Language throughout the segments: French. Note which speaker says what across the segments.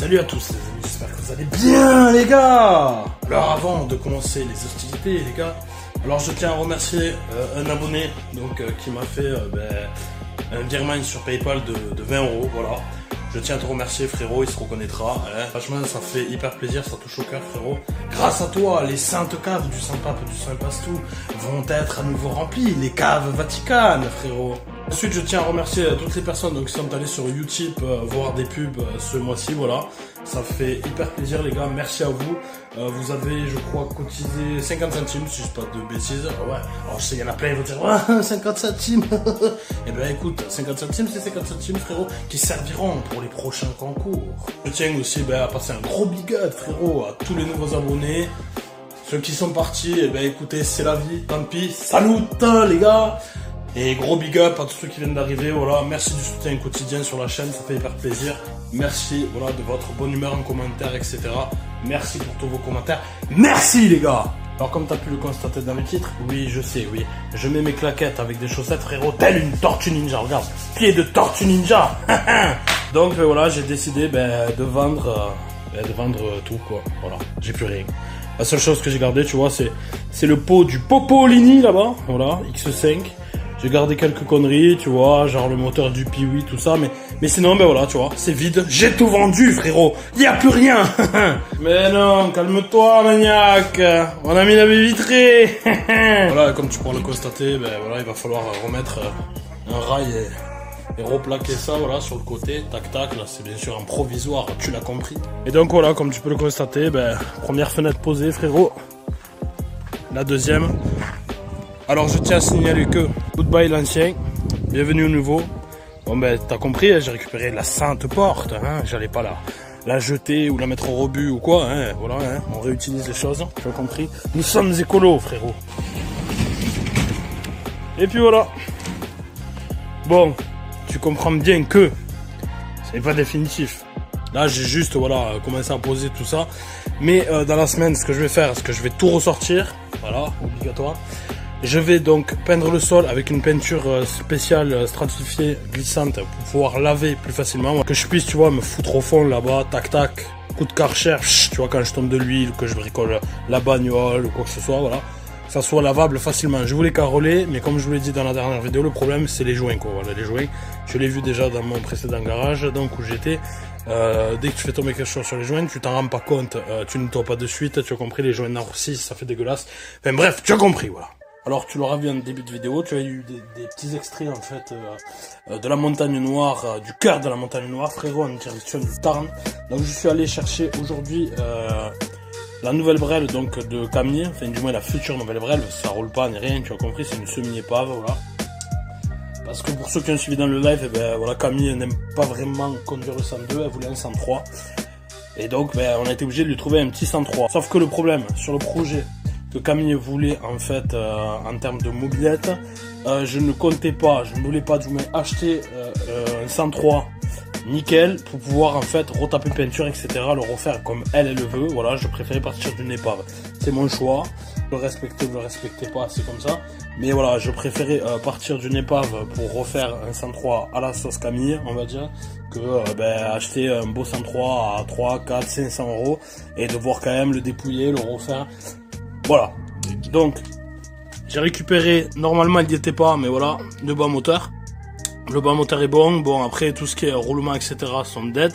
Speaker 1: Salut à tous les amis, j'espère que vous allez bien les gars. Alors avant de commencer les hostilités les gars, alors je tiens à remercier un abonné donc qui m'a fait un virement sur PayPal de 20 €, voilà. Je tiens à te remercier frérot, il se reconnaîtra, hein. Franchement ça fait hyper plaisir, ça touche au cœur frérot. Grâce à toi, les saintes caves du Saint-Pape et du Saint-Pastou vont être à nouveau remplies, les caves vaticanes frérot. Ensuite je tiens à remercier toutes les personnes donc, qui sont allées sur Utip voir des pubs ce mois-ci, voilà. Ça fait hyper plaisir les gars, merci à vous. Vous avez je crois cotisé 50 centimes si je dis pas de bêtises. Ouais, alors je sais il y en a plein, ils vont dire ouais, 50 centimes. Et ben écoute, 50 centimes c'est 50 centimes frérot qui serviront pour les prochains concours. Je tiens aussi à passer un gros big up frérot à tous les nouveaux abonnés. Ceux qui sont partis, et ben écoutez c'est la vie, tant pis, salut les gars. Et gros big up à tous ceux qui viennent d'arriver, voilà, merci du soutien quotidien sur la chaîne, ça fait hyper plaisir. Merci, voilà, de votre bonne humeur en commentaire, etc. Merci pour tous vos commentaires. Merci les gars. Alors comme tu as pu le constater dans le titre, oui je sais, oui, je mets mes claquettes avec des chaussettes frérot, telle une tortue ninja, regarde, pied de tortue ninja. Donc voilà, j'ai décidé de vendre tout quoi, voilà, j'ai plus rien. La seule chose que j'ai gardé, tu vois, c'est le pot du Popolini là-bas, voilà, X5. J'ai gardé quelques conneries, tu vois, genre le moteur du Piwi, tout ça, mais sinon, voilà, tu vois, c'est vide. J'ai tout vendu, frérot. Y a plus rien. Mais non, calme-toi, maniaque. On a mis la baie vitrée. Voilà, comme tu pourras le constater, voilà, il va falloir remettre un rail et replaquer ça, voilà, sur le côté. Tac, tac, là, c'est bien sûr un provisoire, tu l'as compris. Et donc, voilà, comme tu peux le constater, première fenêtre posée, frérot. La deuxième. Alors je tiens à signaler que goodbye l'ancien, bienvenue au nouveau. Bon t'as compris, hein, j'ai récupéré la sainte porte, hein, j'allais pas la jeter ou la mettre au rebut ou quoi, hein, voilà, hein, on réutilise les choses, tu as compris. Nous sommes écolos frérot. Et puis voilà. Bon, tu comprends bien que ce n'est pas définitif. Là j'ai juste voilà commencé à poser tout ça. Mais dans la semaine ce que je vais faire, c'est que je vais tout ressortir, voilà, obligatoire. Je vais donc peindre le sol avec une peinture spéciale stratifiée glissante pour pouvoir laver plus facilement. Que je puisse, tu vois, me foutre au fond là-bas, tac tac, coup de karcher, tu vois, quand je tombe de l'huile, que je bricole la bagnole ou quoi que ce soit, voilà. Ça soit lavable facilement. Je voulais caroler, mais comme je vous l'ai dit dans la dernière vidéo, le problème c'est les joints, quoi. Voilà, les joints. Je l'ai vu déjà dans mon précédent garage, donc où j'étais. Dès que tu fais tomber quelque chose sur les joints, tu t'en rends pas compte, tu ne tombes pas de suite, tu as compris, les joints noircis, ça fait dégueulasse. Enfin bref, tu as compris, voilà. Alors tu l'auras vu en début de vidéo, tu as eu des petits extraits en fait de la montagne noire, du cœur de la montagne noire, frérot, en direction du Tarn. Donc je suis allé chercher aujourd'hui la nouvelle brêle donc de Camille, enfin du moins la future nouvelle brêle, ça roule pas ni rien, tu as compris, c'est une semi-épave, voilà. Parce que pour ceux qui ont suivi dans le live, voilà, Camille n'aime pas vraiment conduire le 102, elle voulait un 103. Et donc on a été obligé de lui trouver un petit 103. Sauf que le problème sur le projet que Camille voulait en fait en termes de mobilette, je ne comptais pas, je ne voulais pas du moins acheter un 103 nickel pour pouvoir en fait retaper peinture etc, le refaire comme elle le veut, voilà, je préférais partir d'une épave, c'est mon choix, le respecter ou le respecter pas, c'est comme ça, mais voilà, je préférais partir d'une épave pour refaire un 103 à la sauce Camille, on va dire, que acheter un beau 103 à 3, 4, 500 € et devoir quand même le dépouiller, le refaire. Voilà, donc j'ai récupéré, normalement il n'y était pas, mais voilà, le bas moteur. Le bas moteur est bon, après tout ce qui est roulement etc sont dead.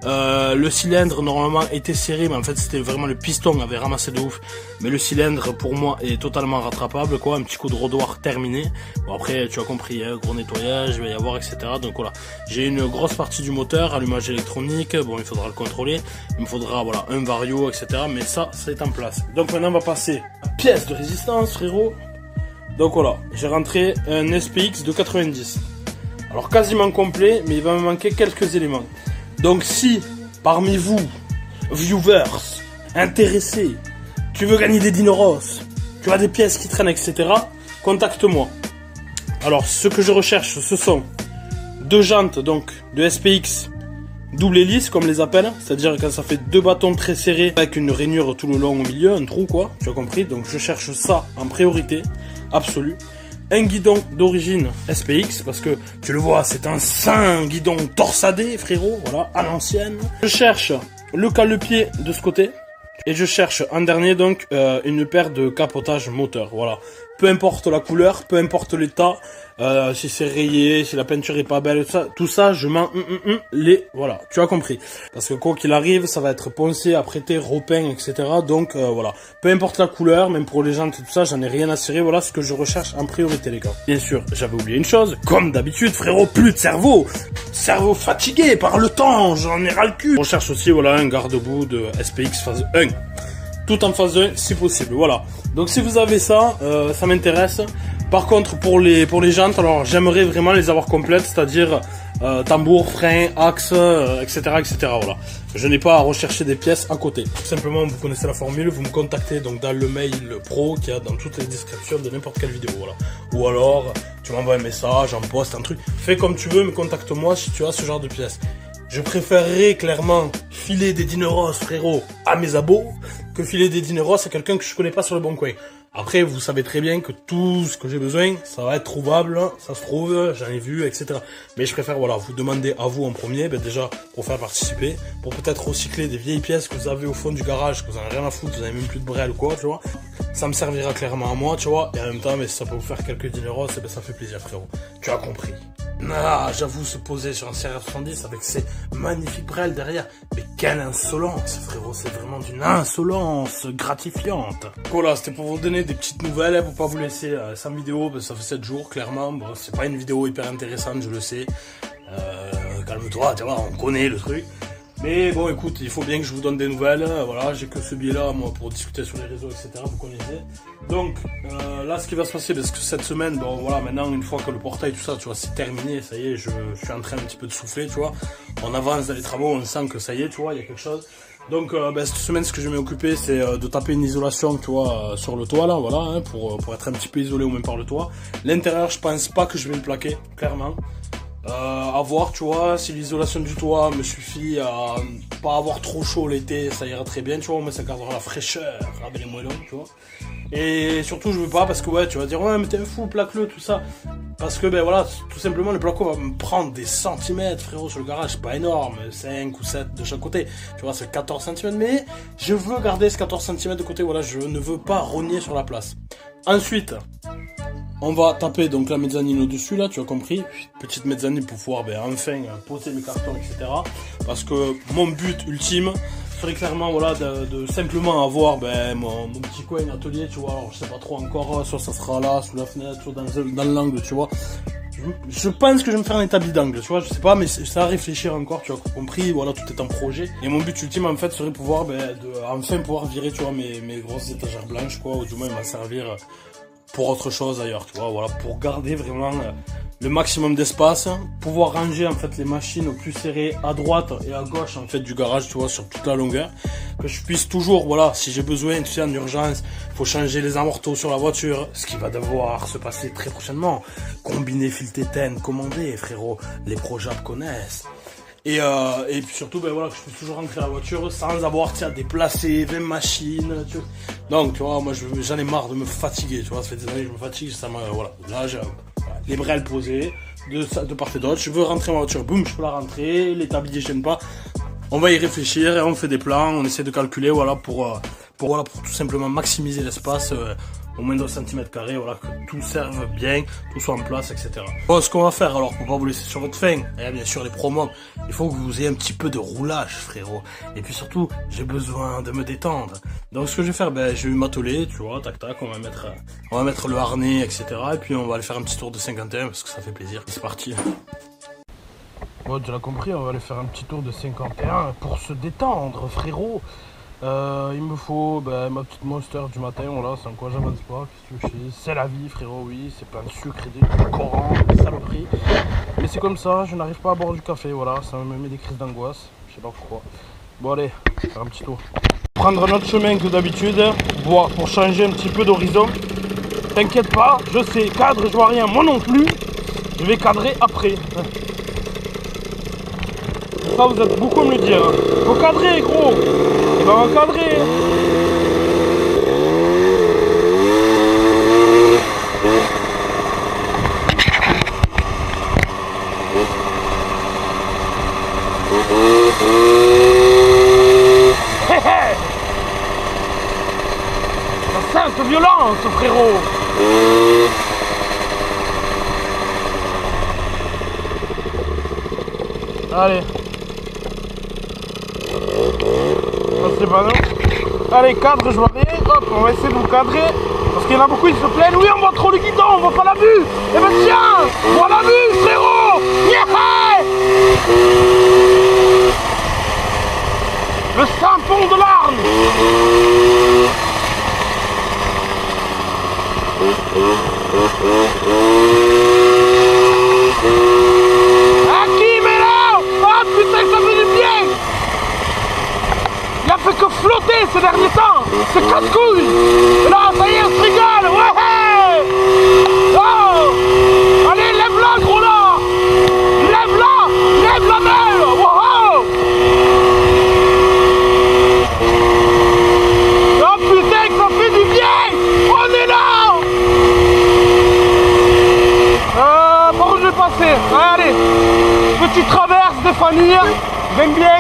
Speaker 1: Le cylindre normalement était serré, mais en fait c'était vraiment le piston avait ramassé de ouf. Mais le cylindre pour moi est totalement rattrapable, quoi, un petit coup de rodoir terminé. Bon après tu as compris, hein, gros nettoyage, il va y avoir etc. Donc voilà, j'ai une grosse partie du moteur, allumage électronique, bon il faudra le contrôler, il me faudra voilà un vario etc. Mais ça c'est en place. Donc maintenant on va passer à la pièce de résistance frérot. Donc voilà, j'ai rentré un SPX de 90. Alors quasiment complet, mais il va me manquer quelques éléments. Donc si, parmi vous, viewers, intéressés, tu veux gagner des dineros, tu as des pièces qui traînent, etc., contacte-moi. Alors ce que je recherche, ce sont 2 jantes donc de SPX double hélice, comme les appelle, c'est-à-dire quand ça fait 2 bâtons très serrés avec une rainure tout le long au milieu, un trou quoi, tu as compris. Donc je cherche ça en priorité absolue. un guidon d'origine SPX, parce que tu le vois, c'est un saint guidon torsadé, frérot, voilà, à l'ancienne. Je cherche le cale-pied de ce côté, et je cherche en dernier donc une paire de capotage moteur, voilà. Peu importe la couleur, peu importe l'état, si c'est rayé, si la peinture est pas belle, tout ça, je m'en voilà, tu as compris. Parce que quoi qu'il arrive, ça va être poncé, apprêté, repeint, etc. Donc voilà, peu importe la couleur, même pour les jantes et tout ça, j'en ai rien à cirer, voilà ce que je recherche en priorité les gars. Bien sûr, j'avais oublié une chose, comme d'habitude frérot, plus de cerveau fatigué par le temps, j'en ai ras le cul. Je recherche aussi voilà un garde-boue de SPX phase 1. Tout en phase 1 si possible, voilà. Donc si vous avez ça, ça m'intéresse. Par contre pour les jantes, alors j'aimerais vraiment les avoir complètes, c'est-à-dire tambour, frein, axe, etc., etc. Voilà. Je n'ai pas à rechercher des pièces à côté. Tout simplement, vous connaissez la formule, vous me contactez donc dans le mail pro qu'il y a dans toutes les descriptions de n'importe quelle vidéo, voilà. Ou alors tu m'envoies un message, un post, un truc. Fais comme tu veux, mais contacte-moi si tu as ce genre de pièces. Je préférerais clairement filer des dineros, frérot, à mes abos, que filer des dineros à quelqu'un que je connais pas sur le bon coin. Après, vous savez très bien que tout ce que j'ai besoin, ça va être trouvable, ça se trouve, j'en ai vu, etc. Mais je préfère, voilà, vous demander à vous en premier, ben déjà, pour faire participer, pour peut-être recycler des vieilles pièces que vous avez au fond du garage, que vous en avez rien à foutre, vous avez même plus de brel ou quoi, tu vois. Ça me servira clairement à moi, tu vois, et en même temps, mais si ça peut vous faire quelques dineros, ben ça fait plaisir, frérot. Tu as compris. Ah, j'avoue, se poser sur un CRF 110 avec ces magnifiques brels derrière. Mais quelle insolence, frérot, c'est vraiment d'une insolence gratifiante. Voilà, c'était pour vous donner des petites nouvelles, pour pas vous laisser sans vidéo, ça fait 7 jours, clairement. Bon, c'est pas une vidéo hyper intéressante, je le sais. Calme-toi, tu vois, on connaît le truc. Mais bon, écoute, il faut bien que je vous donne des nouvelles. Voilà, j'ai que ce biais-là, moi, pour discuter sur les réseaux, etc. Vous connaissez. Donc, là, ce qui va se passer, parce que cette semaine, bon, voilà, maintenant, une fois que le portail, tout ça, tu vois, c'est terminé, ça y est, je suis en train un petit peu de souffler, tu vois. On avance dans les travaux, on sent que ça y est, tu vois, il y a quelque chose. Donc, cette semaine, ce que je vais m'occuper, c'est de taper une isolation, tu vois, sur le toit, là, voilà, hein, pour être un petit peu isolé ou même par le toit. L'intérieur, je pense pas que je vais me plaquer, clairement. À voir, tu vois, si l'isolation du toit me suffit à pas avoir trop chaud l'été, ça ira très bien, tu vois, mais ça gardera la fraîcheur avec les moellons, tu vois. Et surtout, je veux pas, parce que ouais, tu vas dire, ouais, mais t'es un fou, plaque-le, tout ça. Parce que, ben voilà, tout simplement, le placo va me prendre des centimètres, frérot, sur le garage, c'est pas énorme, 5 ou 7 de chaque côté, tu vois, c'est 14 cm, mais je veux garder ce 14 cm de côté, voilà, je ne veux pas rogner sur la place. Ensuite, on va taper donc la mezzanine au-dessus, là, tu as compris. Petite mezzanine pour pouvoir enfin poser mes cartons, etc. Parce que mon but ultime serait clairement voilà, de simplement avoir mon petit coin atelier, tu vois. Alors, je sais pas trop encore, soit ça sera là, sous la fenêtre, soit dans l'angle, tu vois. Je pense que je vais me faire un établi d'angle, tu vois, je sais pas, mais c'est à réfléchir encore, tu as compris, voilà, tout est en projet. Et mon but ultime, en fait, serait de pouvoir, enfin pouvoir virer, tu vois, mes grosses étagères blanches, quoi, ou du moins m'en servir pour autre chose ailleurs, tu vois, voilà, pour garder vraiment le maximum d'espace, pouvoir ranger en fait les machines au plus serré à droite et à gauche en fait du garage, tu vois, sur toute la longueur, que je puisse toujours, voilà, si j'ai besoin, tu sais, en urgence, faut changer les amortos sur la voiture, ce qui va devoir se passer très prochainement, combiner fil tétène, commander, frérot, les projets connaissent. Et puis surtout, voilà, que je puisse toujours rentrer la voiture sans avoir, tiens, déplacé 20 machines, tu vois. Donc, tu vois, moi, j'en ai marre de me fatiguer, tu vois, ça fait des années que je me fatigue, ça me, voilà. Là, j'ai les brels posés, de part et d'autre, je veux rentrer ma voiture, boum, je peux la rentrer, l'établi ne gêne pas. On va y réfléchir et on fait des plans, on essaie de calculer, voilà, pour tout simplement maximiser l'espace, au moins de centimètres carrés, voilà, que tout serve bien, tout soit en place, etc. Bon, ce qu'on va faire alors, pour pas vous laisser sur votre faim, et bien sûr les promos, il faut que vous ayez un petit peu de roulage, frérot. Et puis surtout, j'ai besoin de me détendre. Donc ce que je vais faire, je vais m'atteler, tu vois, tac tac, on va mettre le harnais, etc. Et puis on va aller faire un petit tour de 51 parce que ça fait plaisir. C'est parti. Bon, tu l'as compris, on va aller faire un petit tour de 51 pour se détendre, frérot. Il me faut ma petite Monster du matin, voilà, sans quoi j'avance pas, qu'est-ce que je fais, c'est la vie, frérot, oui, c'est plein de sucre et des Coran, des saloperies, mais c'est comme ça, je n'arrive pas à boire du café, voilà, ça me met des crises d'angoisse, je sais pas pourquoi. Bon allez, faire un petit tour. Prendre un autre chemin que d'habitude, pour changer un petit peu d'horizon. T'inquiète pas, je sais, cadre, je vois rien, moi non plus, je vais cadrer après. Ça, vous êtes beaucoup à me le dire. Faut cadrer, gros. Et ben, on va cadrer. lance, frérot. Allez. Ça c'est pas non. Allez, cadre, je vois rien. Hop, on va essayer de vous cadrer. Parce qu'il y en a beaucoup, ils se plaignent. Oui, on voit trop le guidon, on voit pas la vue. Eh ben tiens, on voit la vue, frérot. Yeah. Le tampon de l'arme. Ça fait du bien. Il a fait que flotter ces derniers temps. C'est casse-couille. Là, ça y est, on se rigole. Ouais. Oh. Allez, lève-la, gros là. Lève-la. Lève la main. Wow. Oh putain, ça fait du bien. On est là. Par où je vais passer? Allez. Petite traverse des familles, j'aime bien.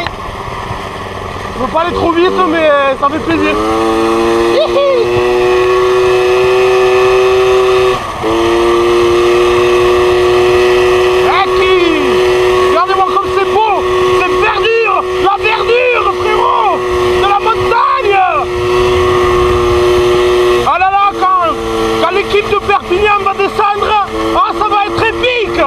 Speaker 1: Je veux pas aller trop vite, mais ça fait plaisir. Regardez-moi comme c'est beau, c'est verdure, la verdure, frérot, de la montagne. Ah là là, quand l'équipe de Perpignan va descendre, ah, ça va être épique.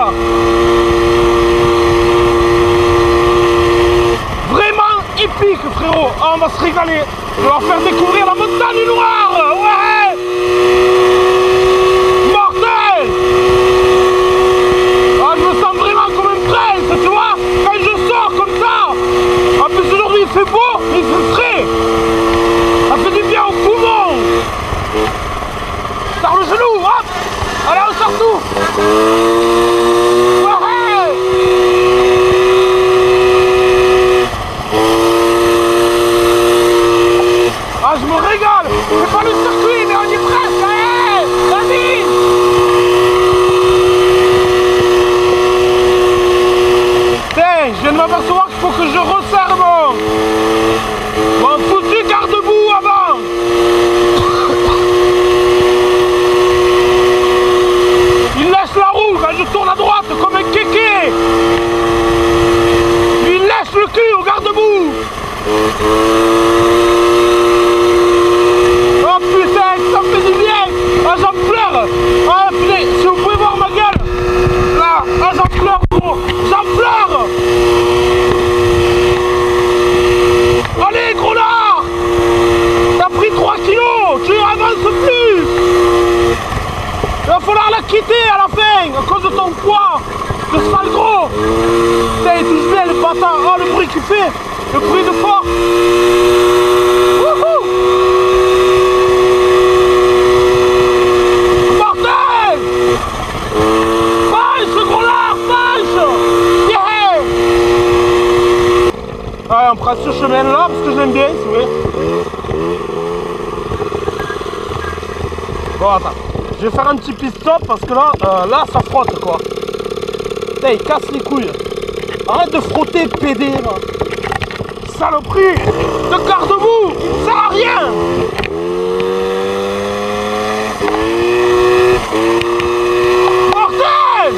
Speaker 1: Épique, frérot. Ah, on va se régaler. On va leur faire découvrir la montagne noire. Ouais. Mortel. Ah, je me sens vraiment comme un prince, tu vois. Quand je sors comme ça. En plus aujourd'hui il fait beau, il fait frais. Ça fait du bien au poumon. Sors le genou, hop. Allez, on sort tout. Ah, je me régale. C'est pas le circuit, mais on y est presque. Allez, vas-y. Tiens, je viens de m'apercevoir qu'il faut que je resserre mon foutu garde-boue avant. Il lâche la roue quand je tourne à droite comme un kéké. Il lâche le cul au garde-boue. Oh putain, ça me fait du bien. Ah, j'en pleure. Ah putain, si vous pouvez voir ma gueule. Là, ah, j'en pleure, gros. J'en pleure. Allez, gros là. T'as pris 3 kilos. Tu avances plus. Il va falloir la quitter à la fin à cause de ton poids. Le sale gros. Putain, il touche bien le bâtard. Oh, le bruit qu'il fait. Le bruit de fort. Wouhou. Mortel. Punch, ce gros là. Punch. Yeah. Allez, on prend ce chemin là parce que j'aime bien, c'est vrai. Bon, attends. Je vais faire un petit pit stop parce que là, là ça frotte quoi. Putain, il casse les couilles. Arrête de frotter, PD là. Saloperie de garde-boue, ça sert à rien. Mortel.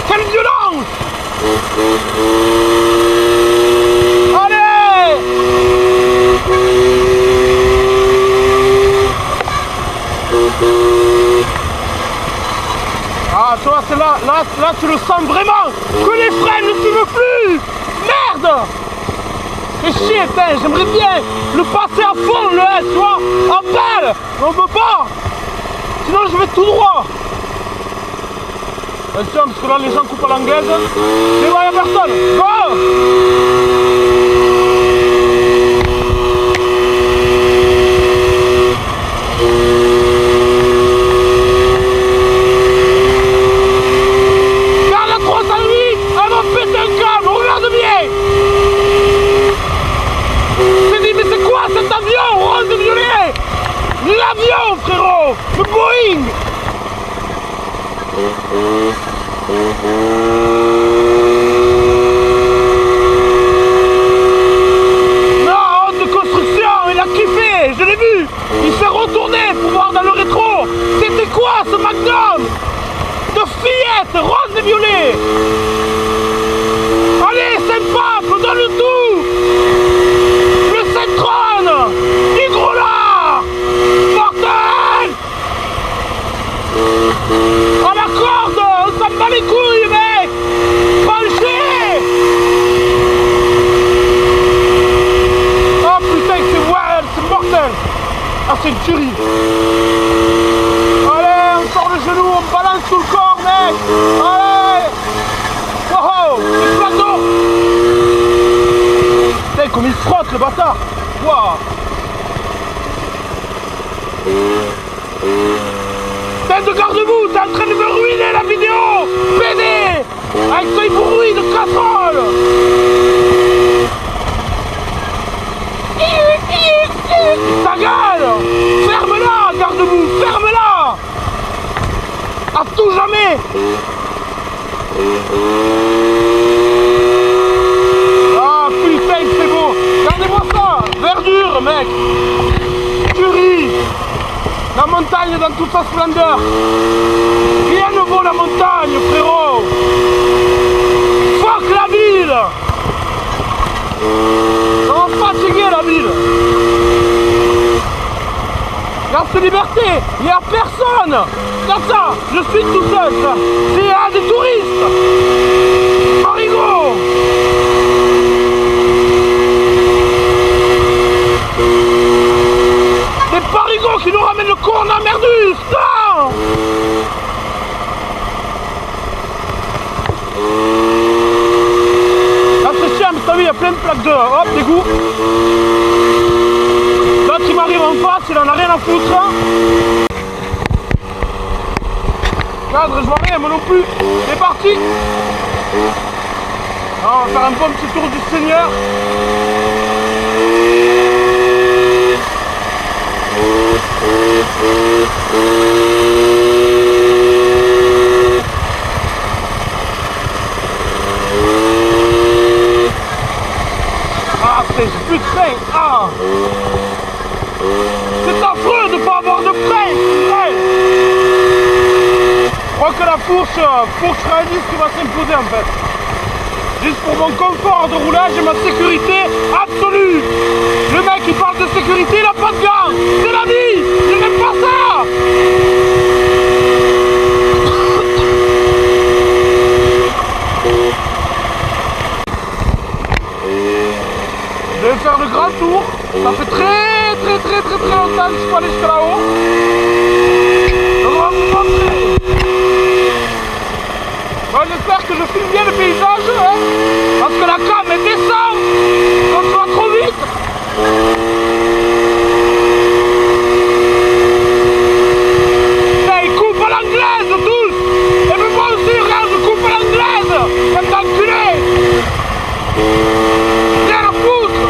Speaker 1: Quelle violence. Allez. Ah, tu vois, c'est là, tu le sens vraiment que les freins ne suivent plus. Merde. C'est chier, putain, j'aimerais bien le passer à fond, le S, tu vois, en pelle. Mais on peut pas. Sinon, je vais tout droit. Attention, parce que là, les gens coupent à l'anglaise. Mais il n'y a personne. Go. L'avion, frérot. Le Boeing. Non, de construction. Il a quitté tuerie. Allez, on sort le genou, on balance tout le corps, mec. Allez. Wow, c'est plateau. Putain, comme il frotte, le bâtard. Wow. Tête de garde-boue, t'es en train de me ruiner la vidéo. Pédé. Avec ce bruit de casserole. Ta gueule. Ferme-la, garde-boue, ferme-la. À tout jamais. Ah putain, c'est beau. Regardez-moi ça. Verdure, mec. Tuerie. La montagne dans toute sa splendeur. Rien ne vaut la montagne, frérot. Fuck la ville. Ça va fatiguer la ville. Regarde cette liberté, il n'y a personne. Regarde ça, je suis tout seul. Il y a des touristes. Parigot. Des parigots qui nous ramènent le coronavirus. Non. Là c'est chiant, t'as vu, il y a plein de plaques de hop, d'égout. L'autre il m'arrive en face, il en a rien à foutre. Cadre, je vois rien, moi non plus. C'est parti. Alors, on va faire un bon petit tour du Seigneur. Ah, c'est plus de frein. Ah. C'est affreux de ne pas avoir de frein. Je crois que la fourche réalise qui va s'imposer en fait. Juste pour mon confort de roulage et ma sécurité absolue. Le mec qui parle de sécurité, il n'a pas de gants. C'est la vie. Je n'aime pas ça. Je vais faire le grand tour. Ça fait très longtemps que je suis allé jusqu'à là-haut. On va vous montrer. Bon, j'espère que je filme bien le paysage, hein, parce que la cam elle descend quand tu vas trop vite. Hey, coupe à l'anglaise tous. Et même moi aussi, regarde, je coupe à l'anglaise. Comme d'enculé. Viens la foutre.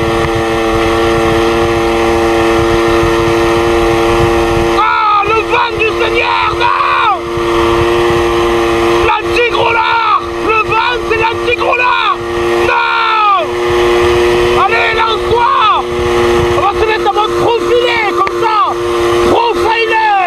Speaker 1: Ah, le van du Seigneur, non. L'anti-gros-lard. Le van, c'est l'anti-gros-lard. Non. Allez, lance-toi. On va se mettre en mode profilé, comme ça. Profiler.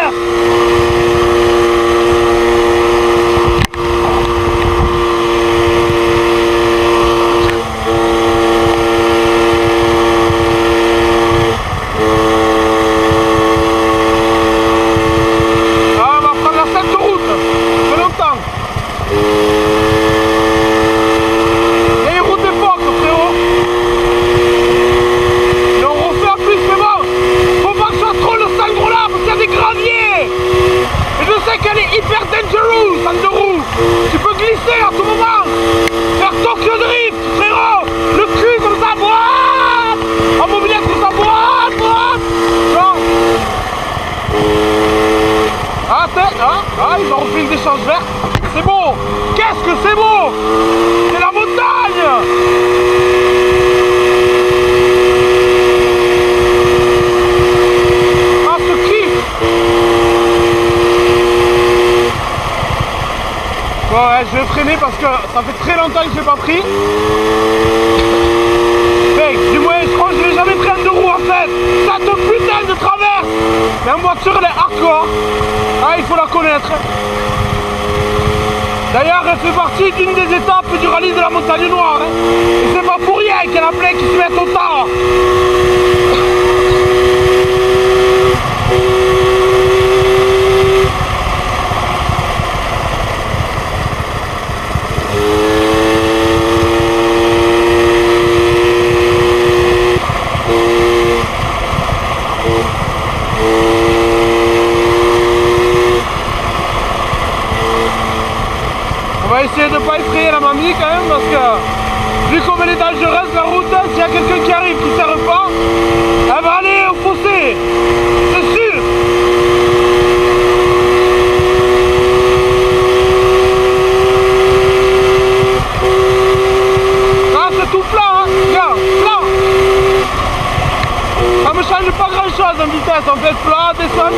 Speaker 1: Ah, on va prendre la cette route. Ça fait longtemps. Il y a une route d'époque, frérot. Et on refait en plus, mais bon, faut pas que je fasse trop le sale gros là, parce qu'il y a des graviers. Et je sais qu'elle est hyper dangerous, en deux roues. Tu peux glisser à tout moment. Faire Tokyo Drift, frérot. Le cul comme ça, boîte. En mobilette comme ça, boîte. Non. Ah, il va refaire une déchange verte. C'est beau. Qu'est-ce que c'est beau. C'est la montagne. Ah, ce kiff. Bon, ouais, je vais freiner parce que ça fait très longtemps que je n'ai pas pris. Mec, du moins, je crois que je n'ai jamais pris un deux roues en fait. Cette putain de traverse. Mais en voiture, elle est hardcore. Ah, il faut la connaître. D'ailleurs, elle fait partie d'une des étapes du rallye de la Montagne Noire. Hein. Et c'est pas pour rien qu'il y en a plein qui se mettent au tas. mamie quand même parce que vu comme elle est dangereuse la route, s'il y a quelqu'un qui arrive qui ne serve pas, elle va aller au fossé, c'est sûr. Là c'est tout plat, hein, regarde, plat. Ça me change pas grand chose en vitesse, en fait plat, descente.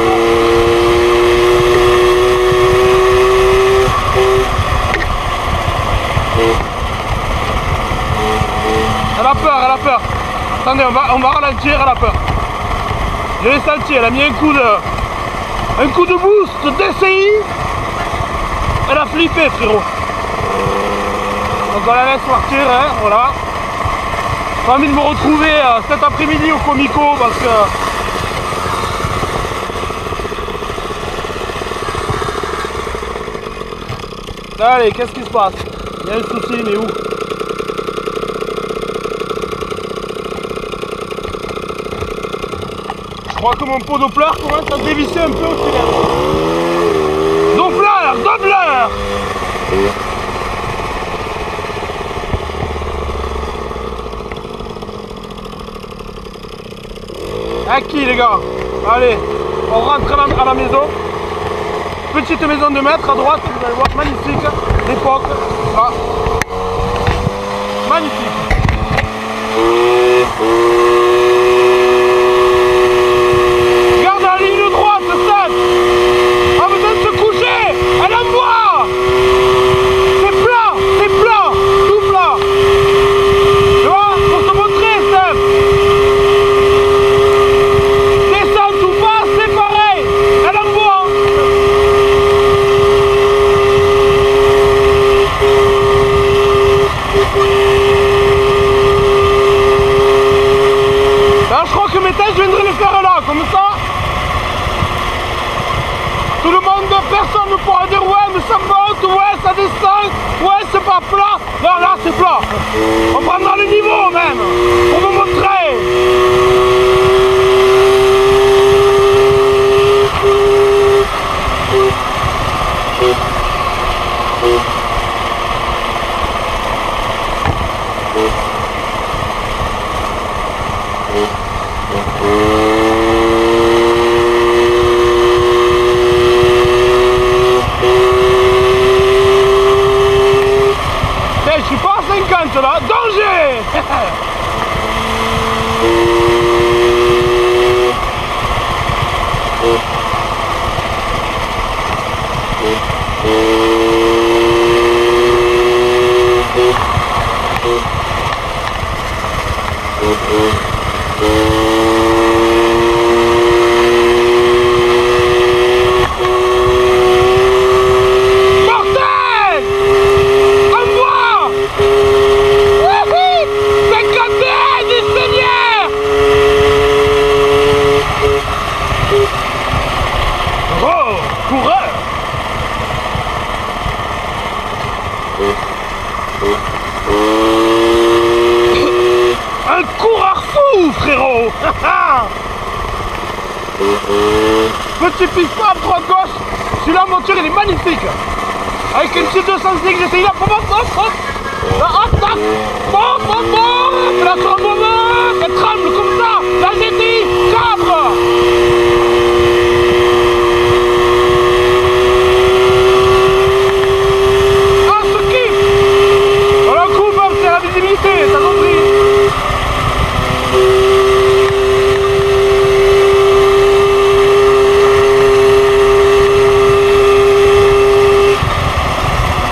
Speaker 1: Elle a peur, elle a peur. Attendez, on va ralentir, elle a peur. Je l'ai senti, elle a mis un coup de boost DCI. Elle a flippé, frérot. Donc on la laisse partir, hein, voilà. J'ai envie de me retrouver cet après-midi au Comico parce que... Allez, qu'est-ce qui se passe? Il y a un souci, mais où? Je crois que mon pot Doppler commence à se dévisser un peu au cylindre. Doppler! Doppler! À qui les gars? Allez, on rentre à la maison. Petite maison de maître à droite, vous allez voir, magnifique, d'époque. Ah. Magnifique. Regarde la ligne droite, Seth. Pas besoin de se coucher. Elle envoie. C'est plat, tout plat. Tu vois, pour te montrer, Seth. Descente ou pas, c'est pareil. Elle envoie. Là, je crois que mes tests, je viendrai les faire là, comme ça. Tout le monde, personne ne pourra dire ouais, mais ça monte, ouais, ça descend, ouais, c'est pas plat. Non, là, c'est plat. On prendra le niveau même, pour vous montrer. Je suis pas à 50 là, danger. Un coureur fou, frérot. Petit piston à droite gauche. Celui-là, en voiture, il est magnifique. Avec une petite 205, j'essaye là. Hop, hop, hop. Là, hop, hop. Hop, hop, hop. Là, sur un moment, elle tremble comme ça. La GTI, cabre. Ah, ce kiff. Voilà, coupe, hop, c'est la visibilité, t'as compris.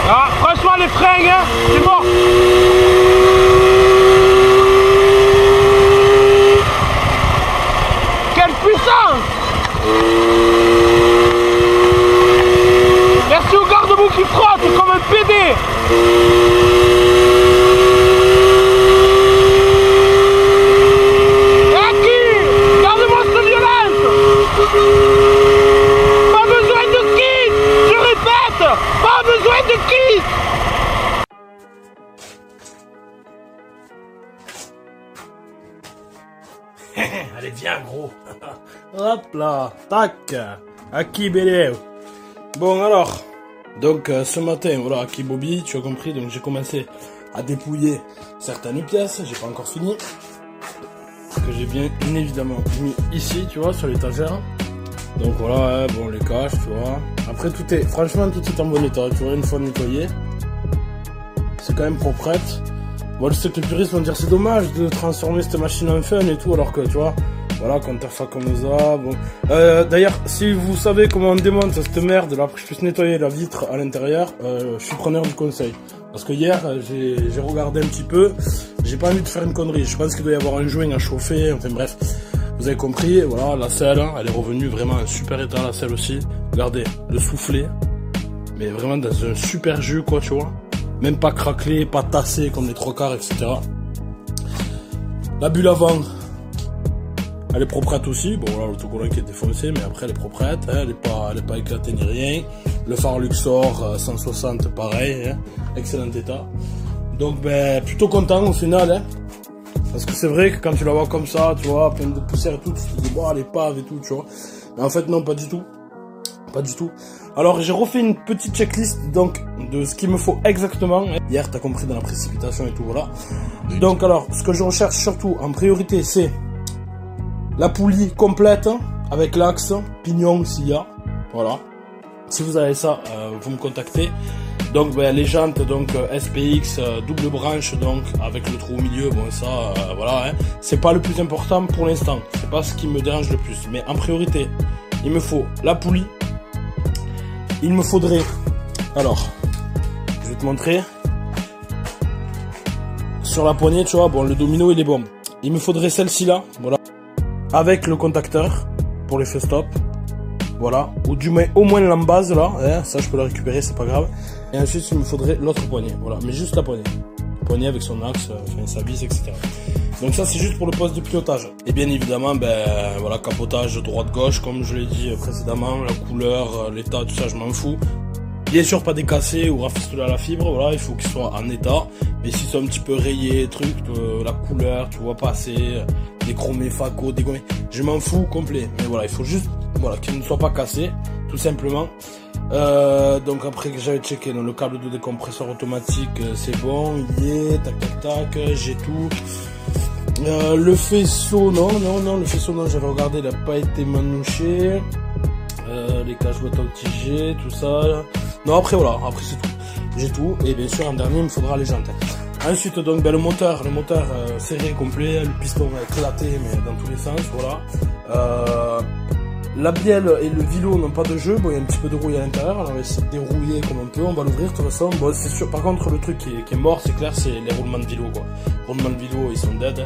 Speaker 1: Ah, franchement, les freins, hein, c'est mort. Quelle puissance. Merci au garde-boue qui frotte comme un PD. Et qui? Garde-moi cette violence. Pas besoin de kit. Je répète, pas besoin de kit. Allez, viens, gros. Hop là, tac. Aki Bélé. Bon, alors, Donc ce matin, voilà, qui Bobby, tu as compris, donc j'ai commencé à dépouiller certaines pièces, j'ai pas encore fini. Que j'ai bien évidemment mis ici, tu vois, sur l'étagère. Donc voilà, ouais, bon, les caches, tu vois. Après, franchement, tout est en bon état, tu vois, une fois nettoyé. C'est quand même proprette. Bon, je sais que les puristes vont dire c'est dommage de transformer cette machine en fun et tout, alors que, tu vois, voilà, quand t'as ça comme ça, bon. D'ailleurs, si vous savez comment on démonte cette merde, là, pour que je puisse nettoyer la vitre à l'intérieur, je suis preneur du conseil. Parce que hier, j'ai regardé un petit peu, j'ai pas envie de faire une connerie. Je pense qu'il doit y avoir un joint à chauffer, enfin bref. Vous avez compris, voilà, la selle, hein, elle est revenue vraiment en super état, la selle aussi. Regardez, le soufflet, mais vraiment dans un super jus, quoi, tu vois. Même pas craquelé, pas tassé comme les trois quarts, etc. La bulle avant, elle est proprette aussi. Bon, voilà, l'autocollant qui est défoncé, mais après, elle est proprette, hein, elle est pas éclatée ni rien. Le phare Luxor 160, pareil, hein, excellent état. Donc, ben, plutôt content au final, hein. Parce que c'est vrai que quand tu la vois comme ça, tu vois, plein de poussière et tout, tu te dis, bon, les paves et tout, tu vois. Mais en fait, non, pas du tout. Pas du tout. Alors, j'ai refait une petite checklist, donc, de ce qu'il me faut exactement. Hier, t'as compris dans la précipitation et tout, voilà. Donc, alors, ce que je recherche surtout, en priorité, c'est la poulie complète, avec l'axe, pignon s'il y a. Voilà. Si vous avez ça, vous me contactez. Donc ben, les jantes donc SPX double branche donc avec le trou au milieu, bon ça voilà, hein. C'est pas le plus important pour l'instant, c'est pas ce qui me dérange le plus, mais en priorité il me faut la poulie, il me faudrait, alors je vais te montrer sur la poignée, tu vois, bon le domino il est bon, il me faudrait celle-ci là, voilà, avec le contacteur pour les feux stop. Voilà, ou du moins au moins l'embase là, hein, ça je peux la récupérer, c'est pas grave. Et ensuite il me faudrait l'autre poignée, voilà, mais juste la poignée. Poignée avec son axe, sa vis, etc. Donc ça c'est juste pour le poste de pilotage. Et bien évidemment, ben voilà, capotage droite-gauche, comme je l'ai dit précédemment, la couleur, l'état, tout ça je m'en fous. Bien sûr pas décassé ou rafistolé à la fibre, voilà, il faut qu'il soit en état. Mais s'ils sont un petit peu rayés, truc, la couleur, tu vois passer, déchromé, faco, dégommé, je m'en fous complet. Mais voilà, il faut juste, voilà, qu'il ne soit pas cassé, tout simplement. Donc après que j'avais checké, donc le câble de décompresseur automatique, c'est bon, il y est, tac tac tac, j'ai tout. Le faisceau, non, le faisceau, non, j'avais regardé, il n'a pas été manouché. Les caches boîte anti-G, tout ça. Non, après voilà, après c'est tout. J'ai tout, et bien sûr en dernier il me faudra les jantes. Ensuite donc ben, le moteur serré complet, le piston éclaté mais dans tous les sens, voilà. La bielle et le vilo n'ont pas de jeu, bon il y a un petit peu de rouille à l'intérieur, alors on va essayer de dérouiller comme on peut, on va l'ouvrir de toute façon. Bon c'est sûr, par contre le truc qui est mort, c'est clair, c'est les roulements de vilo quoi. Les roulements de vilo ils sont dead,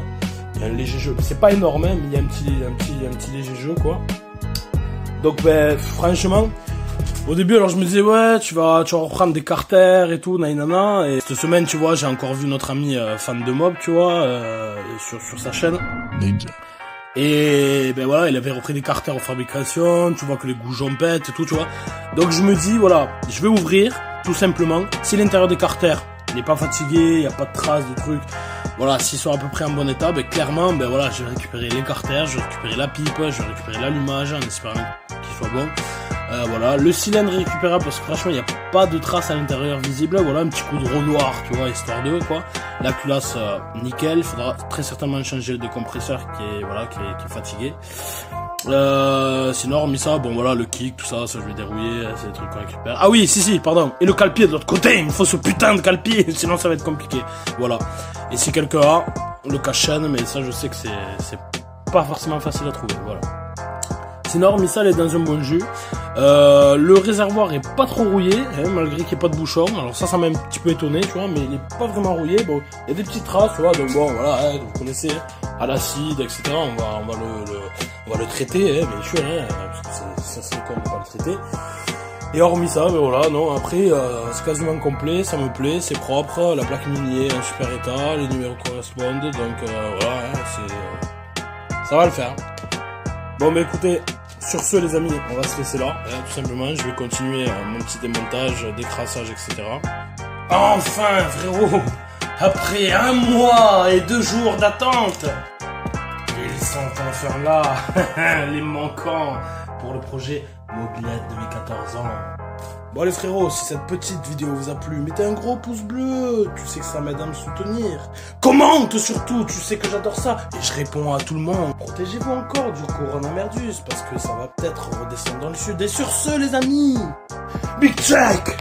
Speaker 1: il y a un léger jeu, c'est pas énorme hein, mais il y a un petit léger jeu quoi. Donc ben franchement, au début alors je me disais ouais tu vas reprendre des carters et tout, nanana, et cette semaine tu vois j'ai encore vu notre ami fan de mob tu vois sur sa chaîne. Ninja. Et ben voilà, il avait repris des carters en fabrication, tu vois que les goujons pètent et tout, tu vois. Donc je me dis voilà, je vais ouvrir tout simplement. Si l'intérieur des carters n'est pas fatigué, il n'y a pas de traces de trucs, voilà, s'ils sont à peu près en bon état, ben clairement, ben voilà, je vais récupérer les carters, je vais récupérer la pipe, je vais récupérer l'allumage en espérant qu'il soit bon. Voilà, le cylindre est récupérable parce que franchement il n'y a pas de traces à l'intérieur visible. Voilà, un petit coup de roue noir, tu vois, histoire de quoi. La culasse nickel, il faudra très certainement changer le décompresseur qui est fatigué. Sinon hormis ça, bon voilà, le kick, tout ça je vais dérouiller, c'est des trucs qu'on récupère. Ah oui, si, pardon. Et le cale-pied de l'autre côté, il me faut ce putain de cale-pied, sinon ça va être compliqué. Voilà. Et si quelqu'un a, le cache-chaîne, mais ça je sais que c'est pas forcément facile à trouver, voilà. Sinon hormis ça, elle est dans un bon jus. Le réservoir est pas trop rouillé, hein, malgré qu'il n'y ait pas de bouchon. Alors ça m'a un petit peu étonné, tu vois, mais il est pas vraiment rouillé. Bon, il y a des petites traces, tu vois, donc bon, voilà, hein, vous connaissez, à l'acide, etc. On va le traiter, hein, bien sûr, hein, parce que ça c'est con, on va le traiter. Et hormis ça, ben voilà, non, après, c'est quasiment complet, ça me plaît, c'est propre, la plaque mini est en super état, les numéros correspondent, donc voilà, hein, ça va le faire. Bon, ben écoutez, sur ce les amis, on va se laisser là, tout simplement, je vais continuer mon petit démontage, décrassage, etc. Enfin frérot, après 1 mois et 2 jours d'attente, ils sont enfin là, les manquants pour le projet Mobilette de mes 14 ans. Bon les frérots, si cette petite vidéo vous a plu, mettez un gros pouce bleu, tu sais que ça m'aide à me soutenir. Commente surtout, tu sais que j'adore ça, et je réponds à tout le monde. Protégez-vous encore du coronavirus, parce que ça va peut-être redescendre dans le sud. Et sur ce les amis, Big Check.